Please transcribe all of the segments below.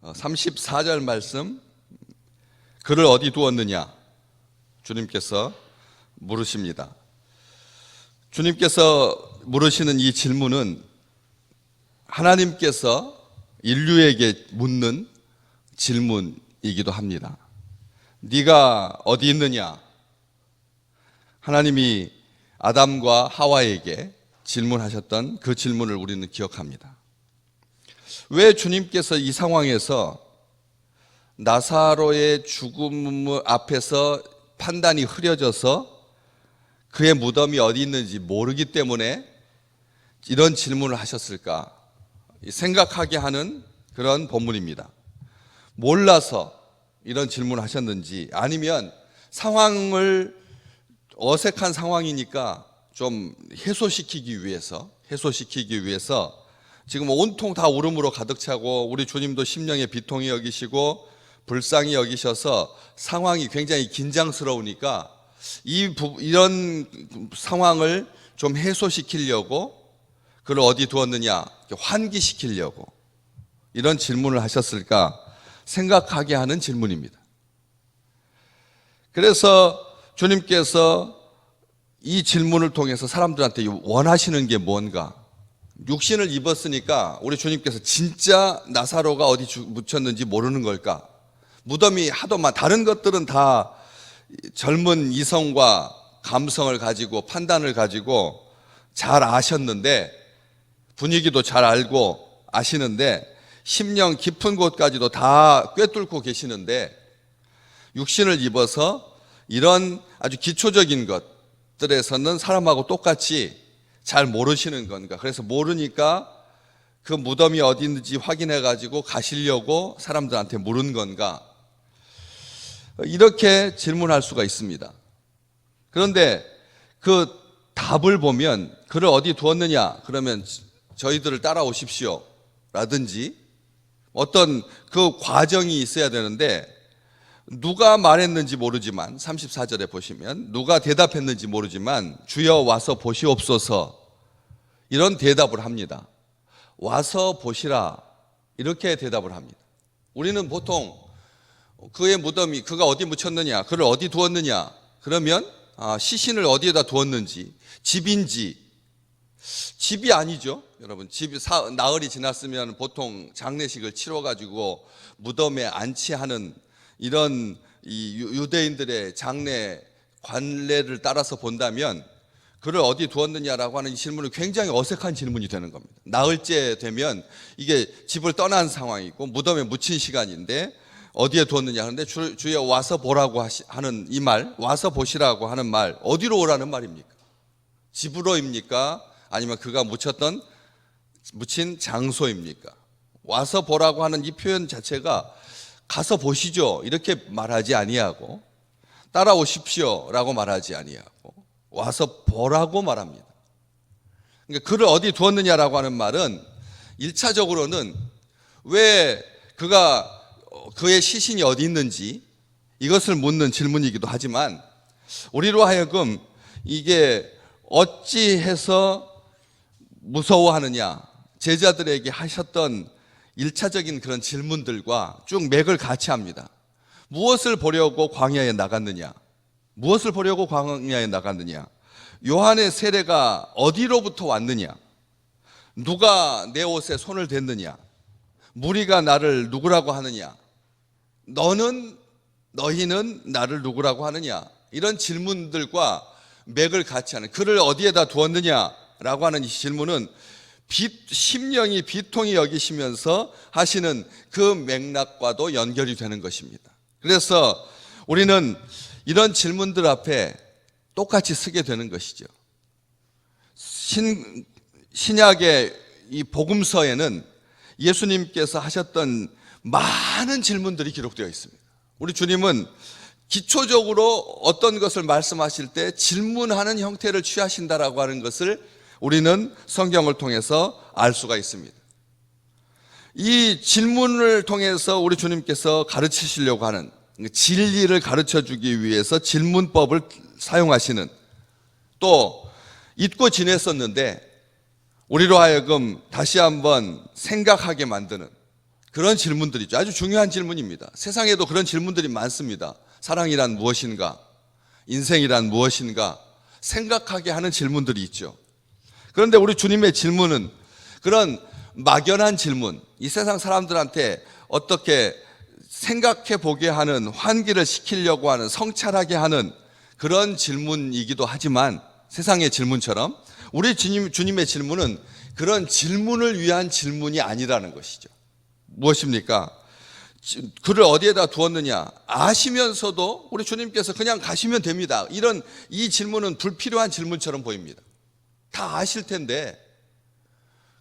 34절 말씀, 그를 어디 두었느냐? 주님께서 물으십니다. 주님께서 물으시는 이 질문은 하나님께서 인류에게 묻는 질문이기도 합니다. 네가 어디 있느냐? 하나님이 아담과 하와에게 질문하셨던 그 질문을 우리는 기억합니다. 왜 주님께서 이 상황에서 나사로의 죽음 앞에서 판단이 흐려져서 그의 무덤이 어디 있는지 모르기 때문에 이런 질문을 하셨을까 생각하게 하는 그런 본문입니다. 몰라서 이런 질문을 하셨는지, 아니면 상황을 어색한 상황이니까 좀 해소시키기 위해서 지금 온통 다 울음으로 가득 차고 우리 주님도 심령의 비통이 여기시고 불쌍히 여기셔서 상황이 굉장히 긴장스러우니까 이런 상황을 좀 해소시키려고 그를 어디 두었느냐 환기시키려고 이런 질문을 하셨을까 생각하게 하는 질문입니다. 그래서 주님께서 이 질문을 통해서 사람들한테 원하시는 게 뭔가, 육신을 입었으니까 우리 주님께서 진짜 나사로가 어디 묻혔는지 모르는 걸까? 무덤이 하도 다른 것들은 다 젊은 이성과 감성을 가지고 판단을 가지고 잘 아셨는데, 분위기도 잘 알고 아시는데 심령 깊은 곳까지도 다 꿰뚫고 계시는데 육신을 입어서 이런 아주 기초적인 것들에서는 사람하고 똑같이 잘 모르시는 건가? 그래서 모르니까 그 무덤이 어디 있는지 확인해 가지고 가시려고 사람들한테 물은 건가? 이렇게 질문할 수가 있습니다. 그런데 그 답을 보면 그를 어디 두었느냐? 그러면 저희들을 따라오십시오 라든지 어떤 그 과정이 있어야 되는데, 누가 말했는지 모르지만 34절에 보시면 누가 대답했는지 모르지만 주여 와서 보시옵소서 이런 대답을 합니다. 와서 보시라 이렇게 대답을 합니다. 우리는 보통 그의 무덤이 그가 어디 묻혔느냐, 그를 어디 두었느냐 그러면 시신을 어디에다 두었는지, 집인지, 집이 아니죠 여러분. 집이 나흘이 지났으면 보통 장례식을 치러가지고 무덤에 안치하는 이런 유대인들의 장례 관례를 따라서 본다면 그를 어디 두었느냐라고 하는 이 질문은 굉장히 어색한 질문이 되는 겁니다. 나흘째 되면 이게 집을 떠난 상황이고 무덤에 묻힌 시간인데 어디에 두었느냐 하는데 주여 와서 보라고 하는 이 말, 와서 보시라고 하는 말, 어디로 오라는 말입니까? 집으로입니까? 아니면 그가 묻힌 장소입니까? 와서 보라고 하는 이 표현 자체가 가서 보시죠 이렇게 말하지 아니하고, 따라오십시오 라고 말하지 아니하고 와서 보라고 말합니다. 그러니까 그를 어디 두었느냐라고 하는 말은 1차적으로는 왜 그의 시신이 어디 있는지 이것을 묻는 질문이기도 하지만, 우리로 하여금 이게 어찌해서 무서워하느냐, 제자들에게 하셨던 1차적인 그런 질문들과 쭉 맥을 같이 합니다. 무엇을 보려고 광야에 나갔느냐? 무엇을 보려고 광야에 나갔느냐? 요한의 세례가 어디로부터 왔느냐? 누가 내 옷에 손을 댔느냐? 무리가 나를 누구라고 하느냐? 너희는 나를 누구라고 하느냐? 이런 질문들과 맥을 같이 하는, 그를 어디에다 두었느냐라고 하는 이 질문은 심령이 비통히 여기시면서 하시는 그 맥락과도 연결이 되는 것입니다. 그래서 우리는 이런 질문들 앞에 똑같이 서게 되는 것이죠. 신약의 이 복음서에는 예수님께서 하셨던 많은 질문들이 기록되어 있습니다. 우리 주님은 기초적으로 어떤 것을 말씀하실 때 질문하는 형태를 취하신다라고 하는 것을 우리는 성경을 통해서 알 수가 있습니다. 이 질문을 통해서 우리 주님께서 가르치시려고 하는, 진리를 가르쳐주기 위해서 질문법을 사용하시는, 또 잊고 지냈었는데 우리로 하여금 다시 한번 생각하게 만드는 그런 질문들이죠. 아주 중요한 질문입니다. 세상에도 그런 질문들이 많습니다. 사랑이란 무엇인가? 인생이란 무엇인가? 생각하게 하는 질문들이 있죠. 그런데 우리 주님의 질문은 그런 막연한 질문, 이 세상 사람들한테 어떻게 생각해 보게 하는, 환기를 시키려고 하는, 성찰하게 하는 그런 질문이기도 하지만, 세상의 질문처럼 우리 주님의 질문은 그런 질문을 위한 질문이 아니라는 것이죠. 무엇입니까? 그를 어디에다 두었느냐 아시면서도 우리 주님께서 그냥 가시면 됩니다. 이 질문은 불필요한 질문처럼 보입니다. 다 아실 텐데.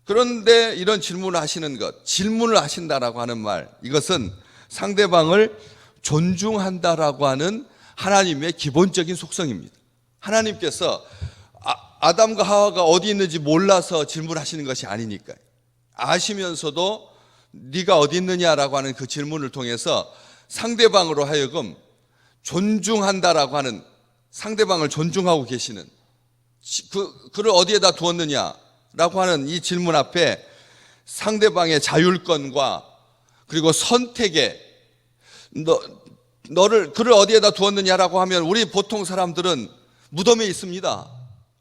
그런데 이런 질문을 하시는 것, 질문을 하신다라고 하는 말, 이것은 상대방을 존중한다라고 하는 하나님의 기본적인 속성입니다. 하나님께서 아담과 하와가 어디 있는지 몰라서 질문하시는 것이 아니니까요. 아시면서도 네가 어디 있느냐라고 하는 그 질문을 통해서 상대방으로 하여금 존중한다라고 하는, 상대방을 존중하고 계시는, 그를 어디에다 두었느냐라고 하는 이 질문 앞에 상대방의 자율권과 그리고 선택에 그를 어디에다 두었느냐라고 하면 우리 보통 사람들은 무덤에 있습니다.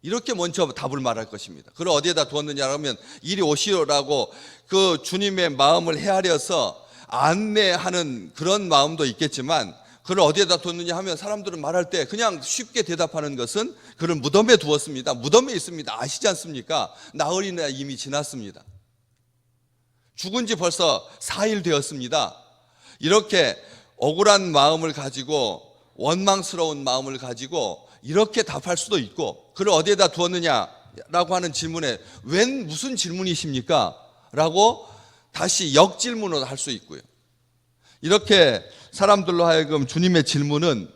이렇게 먼저 답을 말할 것입니다. 그를 어디에다 두었느냐라고 하면 이리 오시오라고 그 주님의 마음을 헤아려서 안내하는 그런 마음도 있겠지만, 그를 어디에다 두었느냐 하면 사람들은 말할 때 그냥 쉽게 대답하는 것은 그를 무덤에 두었습니다. 무덤에 있습니다. 아시지 않습니까? 나흘이나 이미 지났습니다. 죽은 지 벌써 4일 되었습니다. 이렇게 억울한 마음을 가지고, 원망스러운 마음을 가지고 이렇게 답할 수도 있고, 그를 어디에다 두었느냐라고 하는 질문에 웬 무슨 질문이십니까? 라고 다시 역질문을 할 수 있고요. 이렇게 사람들로 하여금 주님의 질문은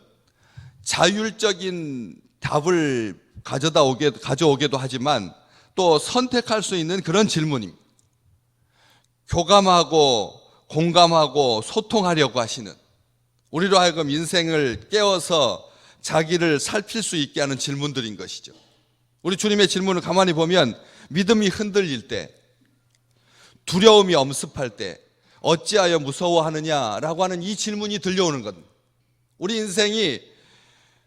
자율적인 답을 가져오게도 하지만 또 선택할 수 있는 그런 질문입니다. 교감하고 공감하고 소통하려고 하시는, 우리로 하여금 인생을 깨워서 자기를 살필 수 있게 하는 질문들인 것이죠. 우리 주님의 질문을 가만히 보면 믿음이 흔들릴 때, 두려움이 엄습할 때 어찌하여 무서워하느냐라고 하는 이 질문이 들려오는 겁니다. 우리 인생이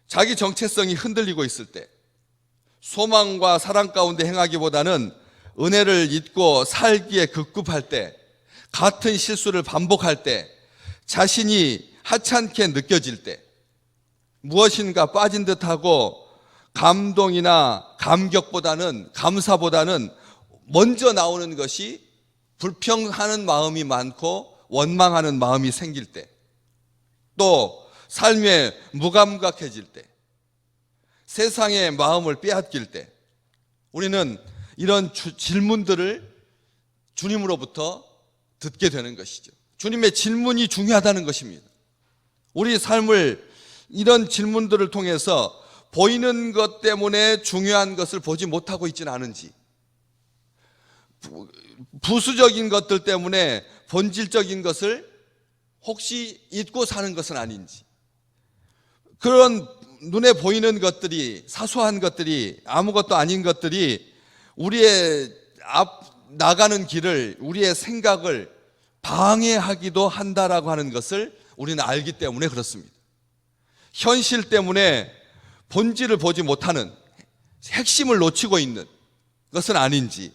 자기 정체성이 흔들리고 있을 때, 소망과 사랑 가운데 행하기보다는 은혜를 잊고 살기에 급급할 때, 같은 실수를 반복할 때, 자신이 하찮게 느껴질 때, 무엇인가 빠진 듯하고 감동이나 감격보다는, 감사보다는 먼저 나오는 것이 불평하는 마음이 많고 원망하는 마음이 생길 때, 또 삶에 무감각해질 때, 세상의 마음을 빼앗길 때, 우리는 이런 질문들을 주님으로부터 듣게 되는 것이죠. 주님의 질문이 중요하다는 것입니다. 우리 삶을 이런 질문들을 통해서 보이는 것 때문에 중요한 것을 보지 못하고 있지는 않은지, 부수적인 것들 때문에 본질적인 것을 혹시 잊고 사는 것은 아닌지, 그런 눈에 보이는 것들이, 사소한 것들이, 아무것도 아닌 것들이 우리의 나가는 길을, 우리의 생각을 방해하기도 한다라고 하는 것을 우리는 알기 때문에 그렇습니다. 현실 때문에 본질을 보지 못하는, 핵심을 놓치고 있는 것은 아닌지,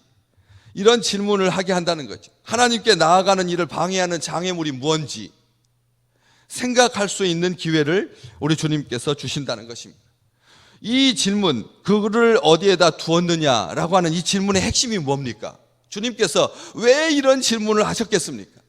이런 질문을 하게 한다는 거죠. 하나님께 나아가는 일을 방해하는 장애물이 무엇인지 생각할 수 있는 기회를 우리 주님께서 주신다는 것입니다. 이 질문, 그를 어디에다 두었느냐라고 하는 이 질문의 핵심이 뭡니까? 주님께서 왜 이런 질문을 하셨겠습니까?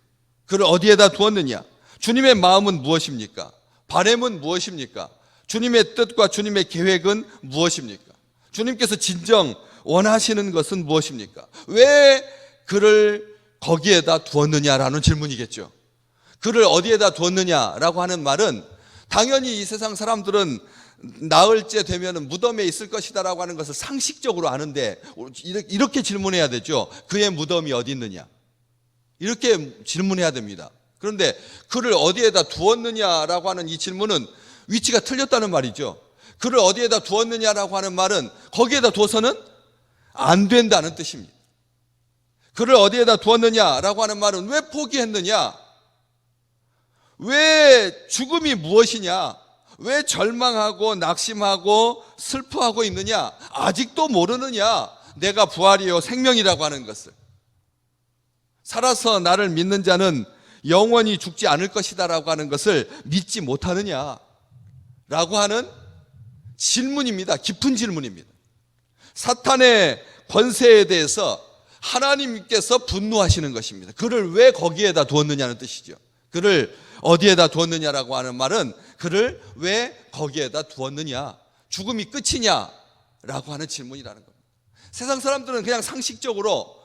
그를 어디에다 두었느냐? 주님의 마음은 무엇입니까? 바람은 무엇입니까? 주님의 뜻과 주님의 계획은 무엇입니까? 주님께서 진정 원하시는 것은 무엇입니까? 왜 그를 거기에다 두었느냐라는 질문이겠죠. 그를 어디에다 두었느냐라고 하는 말은, 당연히 이 세상 사람들은 나흘째 되면 무덤에 있을 것이다라고 하는 것을 상식적으로 아는데, 이렇게 질문해야 되죠. 그의 무덤이 어디 있느냐, 이렇게 질문해야 됩니다. 그런데 그를 어디에다 두었느냐라고 하는 이 질문은 위치가 틀렸다는 말이죠. 그를 어디에다 두었느냐라고 하는 말은 거기에다 둬서는 안 된다는 뜻입니다. 그를 어디에다 두었느냐라고 하는 말은 왜 포기했느냐? 왜 죽음이 무엇이냐? 왜 절망하고 낙심하고 슬퍼하고 있느냐? 아직도 모르느냐? 내가 부활이요 생명이라고 하는 것을. 살아서 나를 믿는 자는 영원히 죽지 않을 것이다라고 하는 것을 믿지 못하느냐? 라고 하는 질문입니다. 깊은 질문입니다. 사탄의 권세에 대해서 하나님께서 분노하시는 것입니다. 그를 왜 거기에다 두었느냐는 뜻이죠. 그를 어디에다 두었느냐라고 하는 말은 그를 왜 거기에다 두었느냐, 죽음이 끝이냐라고 하는 질문이라는 겁니다. 세상 사람들은 그냥 상식적으로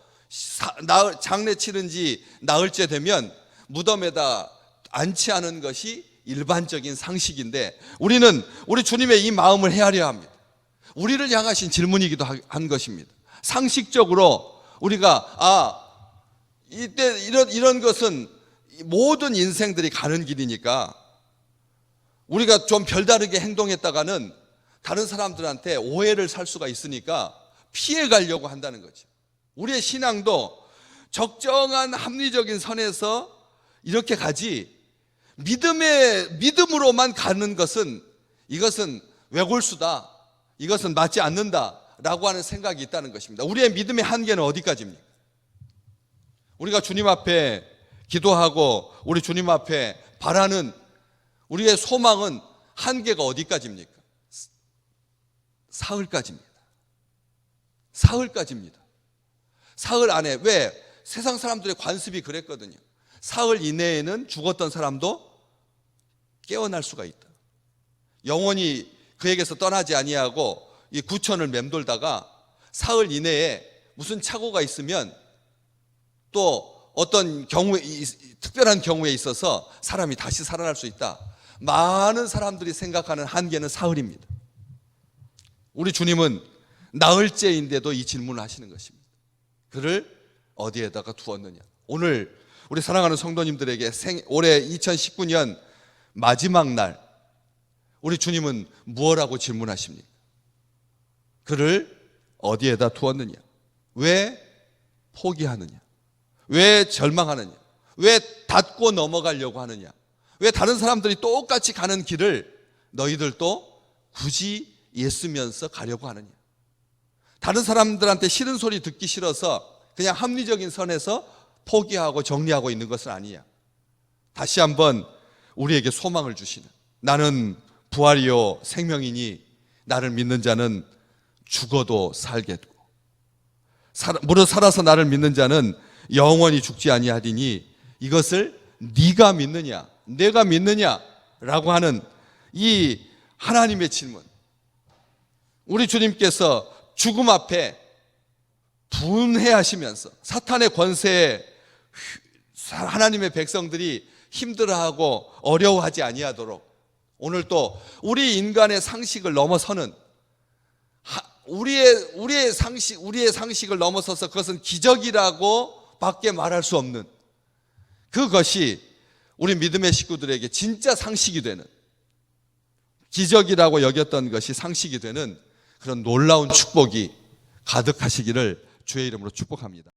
장례 치른 지 나흘째 되면 무덤에다 안치하는 것이 일반적인 상식인데, 우리는 우리 주님의 이 마음을 헤아려야 합니다. 우리를 향하신 질문이기도 한 것입니다. 상식적으로 우리가 이때 이런 것은 모든 인생들이 가는 길이니까 우리가 좀 별다르게 행동했다가는 다른 사람들한테 오해를 살 수가 있으니까 피해 가려고 한다는 거죠. 우리의 신앙도 적정한 합리적인 선에서 이렇게 가지, 믿음으로만 가는 것은 이것은 외골수다, 이것은 맞지 않는다라고 하는 생각이 있다는 것입니다. 우리의 믿음의 한계는 어디까지입니까? 우리가 주님 앞에 기도하고 우리 주님 앞에 바라는 우리의 소망은 한계가 어디까지입니까? 사흘까지입니다. 사흘까지입니다. 사흘 안에, 왜? 세상 사람들의 관습이 그랬거든요. 사흘 이내에는 죽었던 사람도 깨어날 수가 있다. 영원히 그에게서 떠나지 아니하고 이 구천을 맴돌다가 사흘 이내에 무슨 착오가 있으면 또 어떤 경우에, 특별한 경우에 있어서 사람이 다시 살아날 수 있다. 많은 사람들이 생각하는 한계는 사흘입니다. 우리 주님은 나흘째인데도 이 질문을 하시는 것입니다. 그를 어디에다가 두었느냐. 오늘 우리 사랑하는 성도님들에게 올해 2019년 마지막 날 우리 주님은 무엇라고 질문하십니까? 그를 어디에다 두었느냐? 왜 포기하느냐? 왜 절망하느냐? 왜 닫고 넘어가려고 하느냐? 왜 다른 사람들이 똑같이 가는 길을 너희들도 굳이 애쓰면서 가려고 하느냐? 다른 사람들한테 싫은 소리 듣기 싫어서 그냥 합리적인 선에서 포기하고 정리하고 있는 것은 아니냐? 다시 한번 우리에게 소망을 주시는, 나는 부활이요 생명이니 나를 믿는 자는 죽어도 살겠고 무릇 살아서 나를 믿는 자는 영원히 죽지 아니하리니 이것을 네가 믿느냐, 내가 믿느냐라고 하는 이 하나님의 질문. 우리 주님께서 죽음 앞에 분해하시면서 사탄의 권세에 하나님의 백성들이 힘들어하고 어려워하지 아니하도록 오늘 또 우리 인간의 상식을 넘어서는, 우리의 상식을 넘어서서 그것은 기적이라고 밖에 말할 수 없는, 그것이 우리 믿음의 식구들에게 진짜 상식이 되는, 기적이라고 여겼던 것이 상식이 되는 그런 놀라운 축복이 가득하시기를 주의 이름으로 축복합니다.